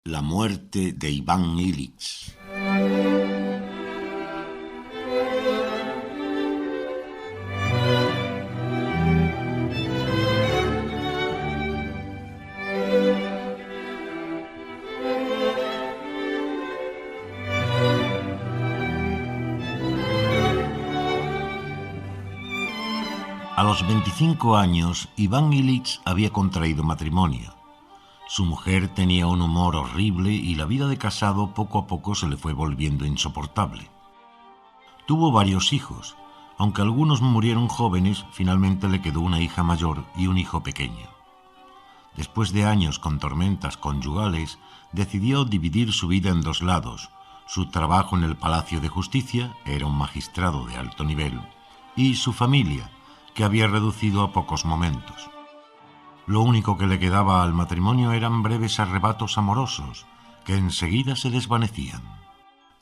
La muerte de Iván Illich. A los 25 años, Iván Illich había contraído matrimonio. Su mujer tenía un humor horrible y la vida de casado poco a poco se le fue volviendo insoportable. Tuvo varios hijos. Aunque algunos murieron jóvenes, finalmente le quedó una hija mayor y un hijo pequeño. Después de años con tormentas conyugales, decidió dividir su vida en dos lados: su trabajo en el Palacio de Justicia, era un magistrado de alto nivel, y su familia, que había reducido a pocos momentos. Lo único que le quedaba al matrimonio eran breves arrebatos amorosos, que enseguida se desvanecían.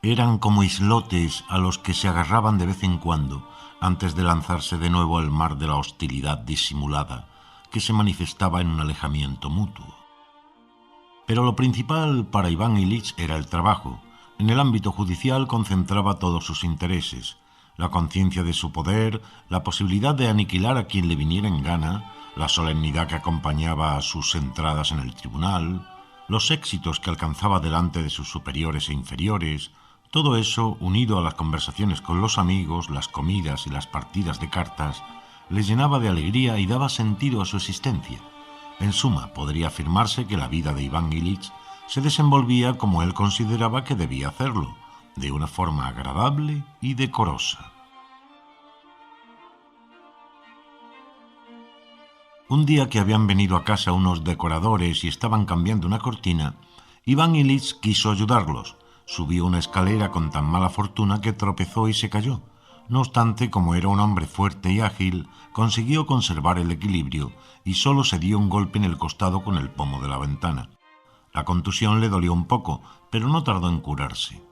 Eran como islotes a los que se agarraban de vez en cuando, antes de lanzarse de nuevo al mar de la hostilidad disimulada, que se manifestaba en un alejamiento mutuo. Pero lo principal para Iván Illich era el trabajo. En el ámbito judicial concentraba todos sus intereses: la conciencia de su poder, la posibilidad de aniquilar a quien le viniera en gana, la solemnidad que acompañaba a sus entradas en el tribunal, los éxitos que alcanzaba delante de sus superiores e inferiores. Todo eso, unido a las conversaciones con los amigos, las comidas y las partidas de cartas, le llenaba de alegría y daba sentido a su existencia. En suma, podría afirmarse que la vida de Iván Illich se desenvolvía como él consideraba que debía hacerlo, de una forma agradable y decorosa. Un día que habían venido a casa unos decoradores y estaban cambiando una cortina, Iván Illich quiso ayudarlos. Subió una escalera con tan mala fortuna que tropezó y se cayó. No obstante, como era un hombre fuerte y ágil, consiguió conservar el equilibrio y solo se dio un golpe en el costado con el pomo de la ventana. La contusión le dolió un poco, pero no tardó en curarse.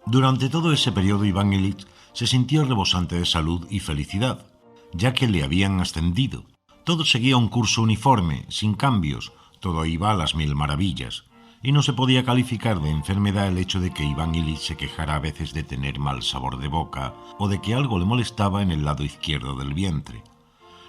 Durante todo ese periodo Iván Illich se sintió rebosante de salud y felicidad, ya que le habían ascendido. Todo seguía un curso uniforme, sin cambios, todo iba a las mil maravillas, y no se podía calificar de enfermedad el hecho de que Iván Illich se quejara a veces de tener mal sabor de boca o de que algo le molestaba en el lado izquierdo del vientre.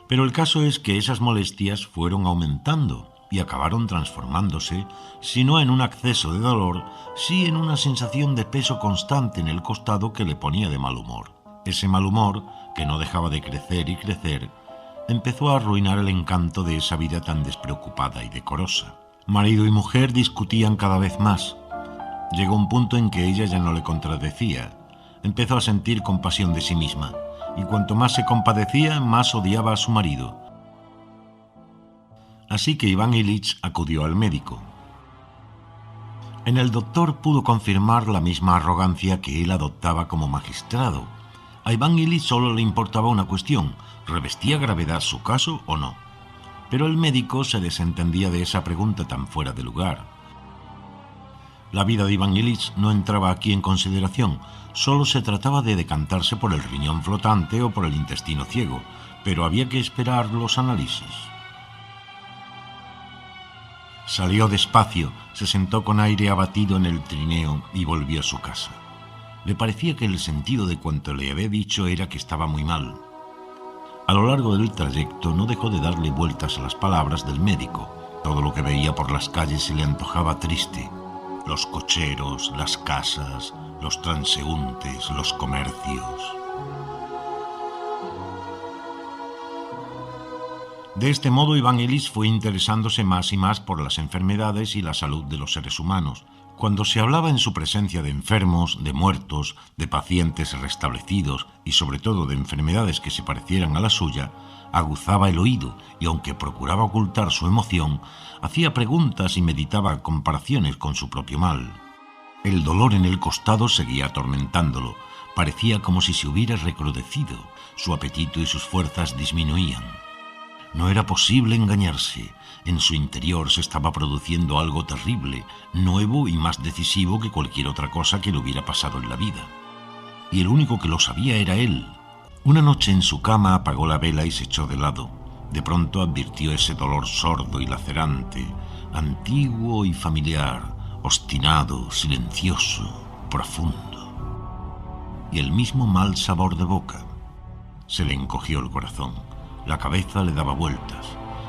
Pero el caso es que esas molestias fueron aumentando y acabaron transformándose, si no en un acceso de dolor, sí en una sensación de peso constante en el costado que le ponía de mal humor. Ese mal humor, que no dejaba de crecer y crecer, empezó a arruinar el encanto de esa vida tan despreocupada y decorosa. Marido y mujer discutían cada vez más. Llegó un punto en que ella ya no le contradecía. Empezó a sentir compasión de sí misma, y cuanto más se compadecía, más odiaba a su marido. Así que Iván Illich acudió al médico. En el doctor pudo confirmar la misma arrogancia que él adoptaba como magistrado. A Iván Illich solo le importaba una cuestión: ¿revestía gravedad su caso o no? Pero el médico se desentendía de esa pregunta tan fuera de lugar. La vida de Iván Illich no entraba aquí en consideración, solo se trataba de decantarse por el riñón flotante o por el intestino ciego, pero había que esperar los análisis. Salió despacio, se sentó con aire abatido en el trineo y volvió a su casa. Le parecía que el sentido de cuanto le había dicho era que estaba muy mal. A lo largo del trayecto no dejó de darle vueltas a las palabras del médico. Todo lo que veía por las calles se le antojaba triste: los cocheros, las casas, los transeúntes, los comercios. De este modo Iván Illich fue interesándose más y más por las enfermedades y la salud de los seres humanos. Cuando se hablaba en su presencia de enfermos, de muertos, de pacientes restablecidos y sobre todo de enfermedades que se parecieran a la suya, aguzaba el oído y, aunque procuraba ocultar su emoción, hacía preguntas y meditaba comparaciones con su propio mal. El dolor en el costado seguía atormentándolo. Parecía como si se hubiera recrudecido. Su apetito y sus fuerzas disminuían. No era posible engañarse. En su interior se estaba produciendo algo terrible, nuevo y más decisivo que cualquier otra cosa que le hubiera pasado en la vida. Y el único que lo sabía era él. Una noche en su cama apagó la vela y se echó de lado. De pronto advirtió ese dolor sordo y lacerante, antiguo y familiar, obstinado, silencioso, profundo. Y el mismo mal sabor de boca. Se le encogió el corazón, la cabeza le daba vueltas.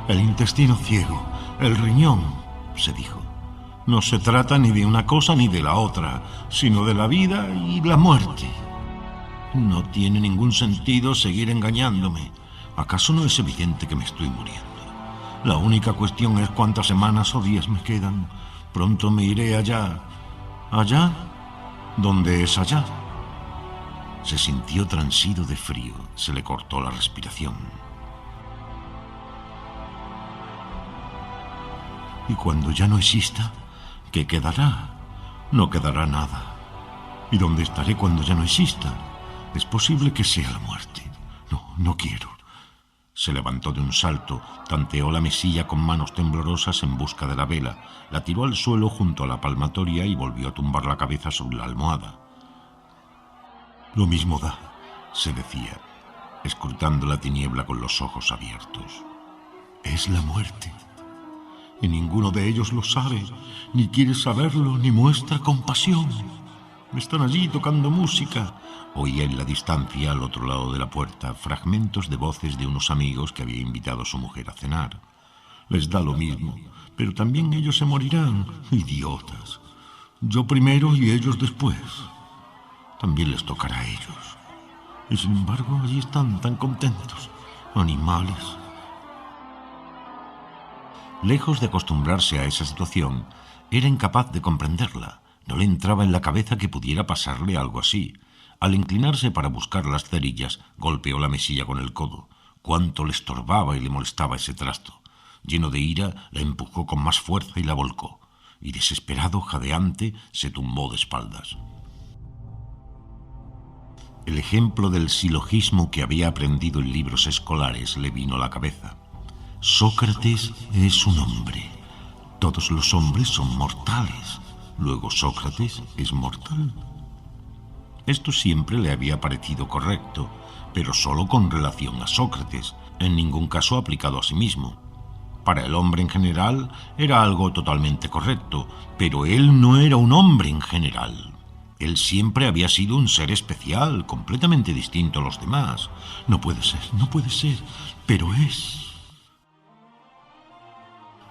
El intestino ciego, el riñón, se dijo. No se trata ni de una cosa ni de la otra, sino de la vida y la muerte. No tiene ningún sentido seguir engañándome. ¿Acaso no es evidente que me estoy muriendo? La única cuestión es cuántas semanas o días me quedan. Pronto me iré allá. ¿Allá? ¿Dónde es allá? Se sintió transido de frío. Se le cortó la respiración. ¿Y cuando ya no exista? ¿Qué quedará? No quedará nada. ¿Y dónde estaré cuando ya no exista? Es posible que sea la muerte. No quiero. Se levantó de un salto, tanteó la mesilla con manos temblorosas en busca de la vela, la tiró al suelo junto a la palmatoria y volvió a tumbar la cabeza sobre la almohada. Lo mismo da, se decía, escrutando la tiniebla con los ojos abiertos. Es la muerte. Y ninguno de ellos lo sabe, ni quiere saberlo, ni muestra compasión. Están allí tocando música. Oía en la distancia, al otro lado de la puerta, fragmentos de voces de unos amigos que había invitado a su mujer a cenar. Les da lo mismo, pero también ellos se morirán. Idiotas. Yo primero y ellos después. También les tocará a ellos. Y sin embargo, allí están tan contentos. Animales. Lejos de acostumbrarse a esa situación, era incapaz de comprenderla. No le entraba en la cabeza que pudiera pasarle algo así. Al inclinarse para buscar las cerillas, golpeó la mesilla con el codo. Cuánto le estorbaba y le molestaba ese trasto. Lleno de ira, la empujó con más fuerza y la volcó. Y desesperado, jadeante, se tumbó de espaldas. El ejemplo del silogismo que había aprendido en libros escolares le vino a la cabeza. Sócrates es un hombre. Todos los hombres son mortales. Luego Sócrates es mortal. Esto siempre le había parecido correcto, pero solo con relación a Sócrates, en ningún caso aplicado a sí mismo. Para el hombre en general era algo totalmente correcto, pero él no era un hombre en general. Él siempre había sido un ser especial, completamente distinto a los demás. No puede ser, pero es.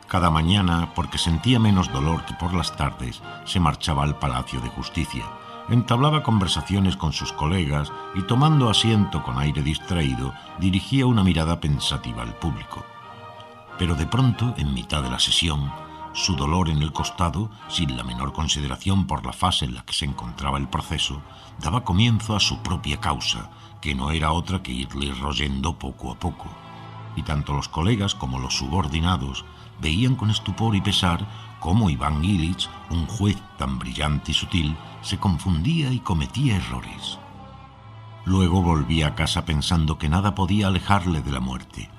Cada mañana, porque sentía menos dolor que por las tardes, se marchaba al Palacio de Justicia. Entablaba conversaciones con sus colegas y, tomando asiento con aire distraído, dirigía una mirada pensativa al público. Pero de pronto, en mitad de la sesión, su dolor en el costado, sin la menor consideración por la fase en la que se encontraba el proceso, daba comienzo a su propia causa, que no era otra que irle royendo poco a poco. Y tanto los colegas como los subordinados veían con estupor y pesar cómo Iván Ilich, un juez tan brillante y sutil, se confundía y cometía errores. Luego volvía a casa pensando que nada podía alejarle de la muerte,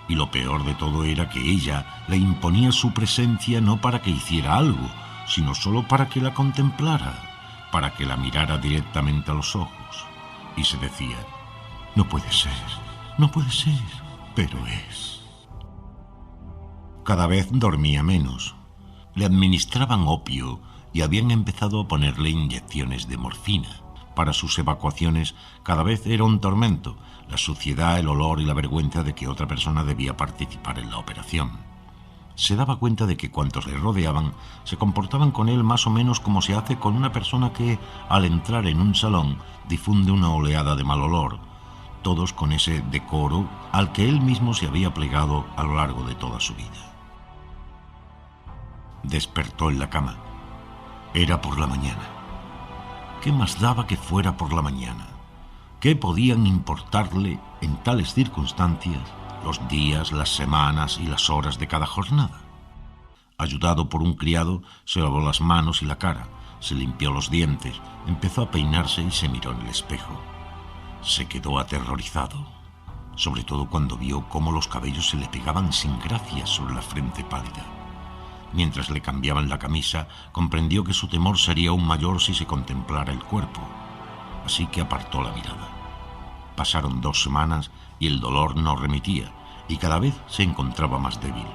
y lo peor de todo era que ella le imponía su presencia no para que hiciera algo, sino solo para que la contemplara, para que la mirara directamente a los ojos. Y se decía, no puede ser, pero es. Cada vez dormía menos. Le administraban opio y habían empezado a ponerle inyecciones de morfina. Para sus evacuaciones cada vez era un tormento, la suciedad, el olor y la vergüenza de que otra persona debía participar en la operación. Se daba cuenta de que cuantos le rodeaban se comportaban con él más o menos como se hace con una persona que, al entrar en un salón, difunde una oleada de mal olor, todos con ese decoro al que él mismo se había plegado a lo largo de toda su vida. Despertó en la cama. Era por la mañana. ¿Qué más daba que fuera por la mañana? ¿Qué podían importarle en tales circunstancias los días, las semanas y las horas de cada jornada? Ayudado por un criado, se lavó las manos y la cara, se limpió los dientes, empezó a peinarse y se miró en el espejo. Se quedó aterrorizado, sobre todo cuando vio cómo los cabellos se le pegaban sin gracia sobre la frente pálida. Mientras le cambiaban la camisa, comprendió que su temor sería aún mayor si se contemplara el cuerpo. Así que apartó la mirada. Pasaron 2 semanas y el dolor no remitía, y cada vez se encontraba más débil.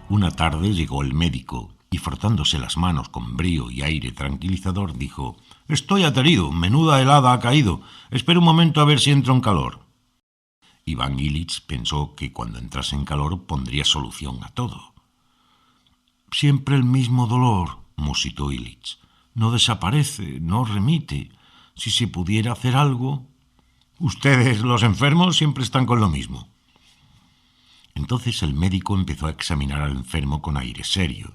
Una tarde llegó el médico y, frotándose las manos con brío y aire tranquilizador, dijo: «Estoy aterido, menuda helada ha caído. Espera un momento a ver si entro en calor». Iván Ilitch pensó que cuando entrase en calor pondría solución a todo. «Siempre el mismo dolor», musitó Ilitch. «No desaparece, no remite. Si se pudiera hacer algo...» «Ustedes, los enfermos, siempre están con lo mismo». Entonces el médico empezó a examinar al enfermo con aire serio.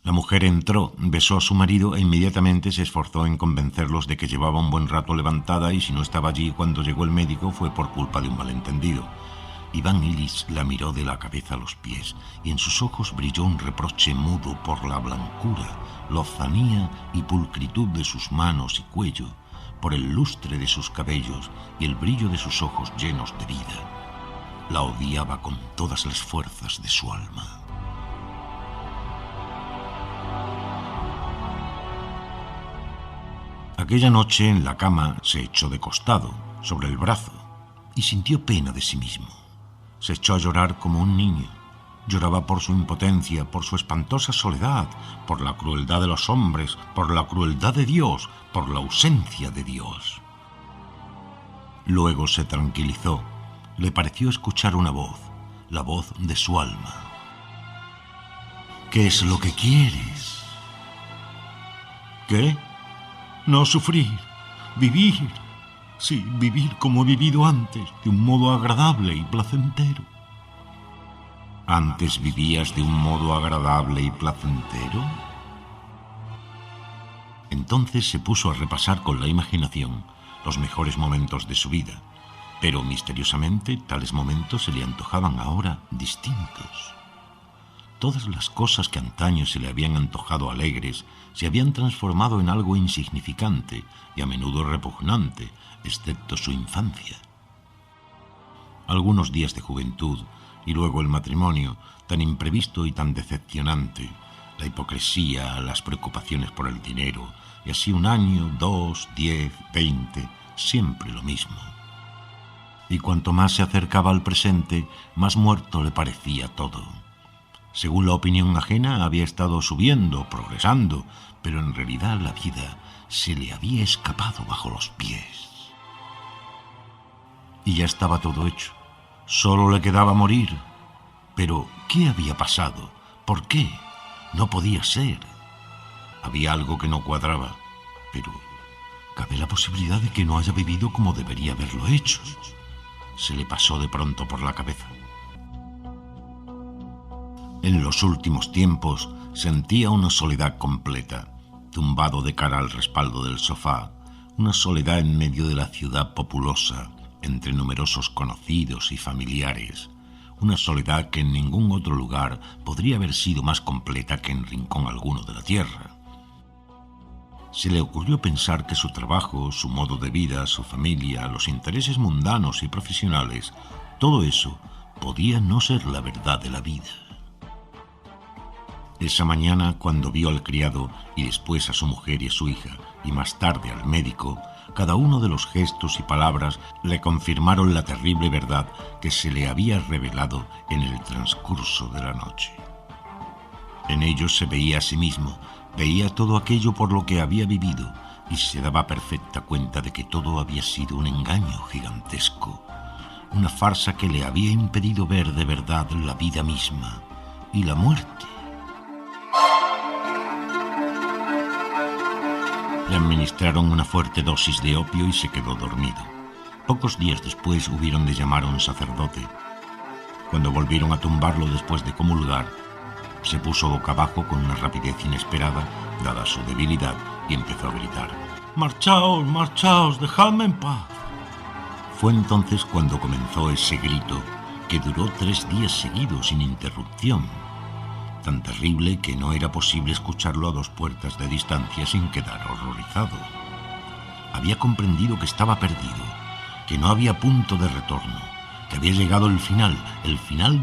La mujer entró, besó a su marido e inmediatamente se esforzó en convencerlos de que llevaba un buen rato levantada y si no estaba allí cuando llegó el médico fue por culpa de un malentendido. Iván Ilitch la miró de la cabeza a los pies y en sus ojos brilló un reproche mudo por la blancura, lozanía y pulcritud de sus manos y cuello, por el lustre de sus cabellos y el brillo de sus ojos llenos de vida. La odiaba con todas las fuerzas de su alma. Aquella noche en la cama se echó de costado, sobre el brazo, y sintió pena de sí mismo. Se echó a llorar como un niño. Lloraba por su impotencia, por su espantosa soledad, por la crueldad de los hombres, por la crueldad de Dios, por la ausencia de Dios. Luego se tranquilizó. Le pareció escuchar una voz, la voz de su alma. «¿Qué es lo que quieres?» «¿Qué? No sufrir, vivir. Sí, vivir como he vivido antes, de un modo agradable y placentero». «¿Antes vivías de un modo agradable y placentero?» Entonces se puso a repasar con la imaginación los mejores momentos de su vida, pero misteriosamente tales momentos se le antojaban ahora distintos. Todas las cosas que antaño se le habían antojado alegres se habían transformado en algo insignificante y a menudo repugnante, excepto su infancia. Algunos días de juventud y luego el matrimonio, tan imprevisto y tan decepcionante, la hipocresía, las preocupaciones por el dinero, y así 1 año, 2, 10, 20, siempre lo mismo. Y cuanto más se acercaba al presente, más muerto le parecía todo. Según la opinión ajena, había estado subiendo, progresando, pero en realidad la vida se le había escapado bajo los pies. Y ya estaba todo hecho. Solo le quedaba morir. Pero, ¿qué había pasado? ¿Por qué? No podía ser. Había algo que no cuadraba, pero cabe la posibilidad de que no haya vivido como debería haberlo hecho. Se le pasó de pronto por la cabeza. En los últimos tiempos sentía una soledad completa, tumbado de cara al respaldo del sofá, una soledad en medio de la ciudad populosa, entre numerosos conocidos y familiares, una soledad que en ningún otro lugar podría haber sido más completa que en rincón alguno de la tierra. Se le ocurrió pensar que su trabajo, su modo de vida, su familia, los intereses mundanos y profesionales, todo eso podía no ser la verdad de la vida. Esa mañana, cuando vio al criado y después a su mujer y a su hija, y más tarde al médico, cada uno de los gestos y palabras le confirmaron la terrible verdad que se le había revelado en el transcurso de la noche. En ellos se veía a sí mismo, veía todo aquello por lo que había vivido y se daba perfecta cuenta de que todo había sido un engaño gigantesco, una farsa que le había impedido ver de verdad la vida misma y la muerte. Le administraron una fuerte dosis de opio y se quedó dormido. Pocos días después hubieron de llamar a un sacerdote. Cuando volvieron a tumbarlo después de comulgar, se puso boca abajo con una rapidez inesperada, dada su debilidad, y empezó a gritar: «¡Marchaos, marchaos, dejadme en paz!». Fue entonces cuando comenzó ese grito, que duró 3 días seguidos sin interrupción, tan terrible que no era posible escucharlo a 2 puertas de distancia sin quedar horrorizado. Había comprendido que estaba perdido, que no había punto de retorno, que había llegado el final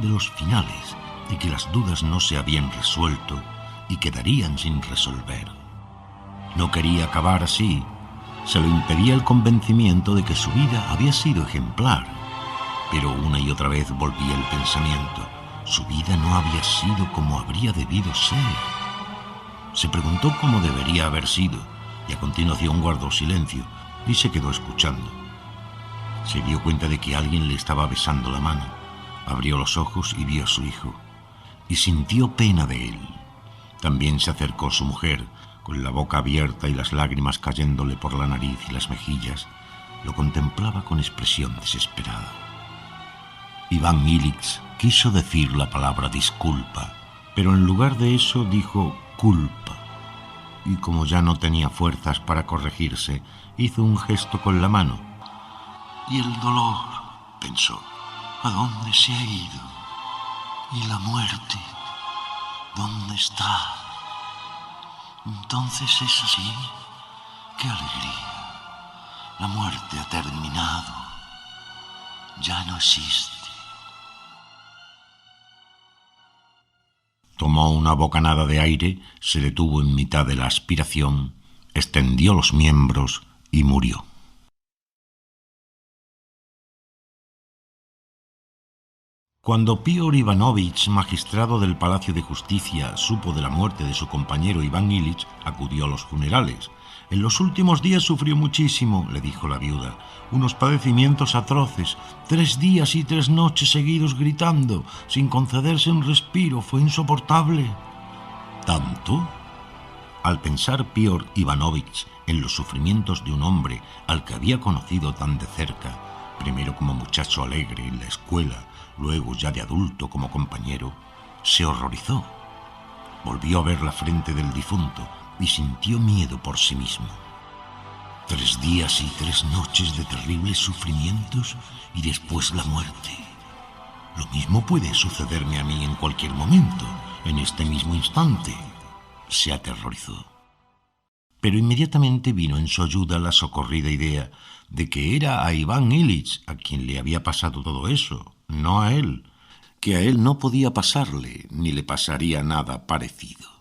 de los finales, y que las dudas no se habían resuelto y quedarían sin resolver. No quería acabar así. Se lo impedía el convencimiento de que su vida había sido ejemplar, pero una y otra vez volvía el pensamiento: Su vida no había sido como habría debido ser. Se preguntó cómo debería haber sido y a continuación guardó silencio y se quedó escuchando. Se dio cuenta de que alguien le estaba besando la mano. Abrió los ojos y vio a su hijo y sintió pena de él. También se acercó su mujer, con la boca abierta y las lágrimas cayéndole por la nariz y las mejillas. Lo contemplaba con expresión desesperada. Iván Ilitch quiso decir la palabra disculpa, pero en lugar de eso dijo culpa. Y como ya no tenía fuerzas para corregirse, hizo un gesto con la mano. «Y el dolor», pensó, «¿a dónde se ha ido? ¿Y la muerte? ¿Dónde está? Entonces es así. ¡Qué alegría! La muerte ha terminado. Ya no existe». Tomó una bocanada de aire, se detuvo en mitad de la aspiración, extendió los miembros y murió. Cuando Piotr Ivanovich, magistrado del Palacio de Justicia, supo de la muerte de su compañero Iván Ilitch, acudió a los funerales. «En los últimos días sufrió muchísimo», le dijo la viuda, «unos padecimientos atroces, 3 días y 3 noches seguidos gritando, sin concederse un respiro, fue insoportable». ¿Tanto? Al pensar Piotr Ivanovich en los sufrimientos de un hombre al que había conocido tan de cerca, primero como muchacho alegre en la escuela, luego ya de adulto como compañero, se horrorizó. Volvió a ver la frente del difunto y sintió miedo por sí mismo. 3 días y 3 noches de terribles sufrimientos y después la muerte. Lo mismo puede sucederme a mí en cualquier momento, en este mismo instante. Se aterrorizó. Pero inmediatamente vino en su ayuda la socorrida idea de que era a Iván Ilitch a quien le había pasado todo eso, no a él, que a él no podía pasarle ni le pasaría nada parecido.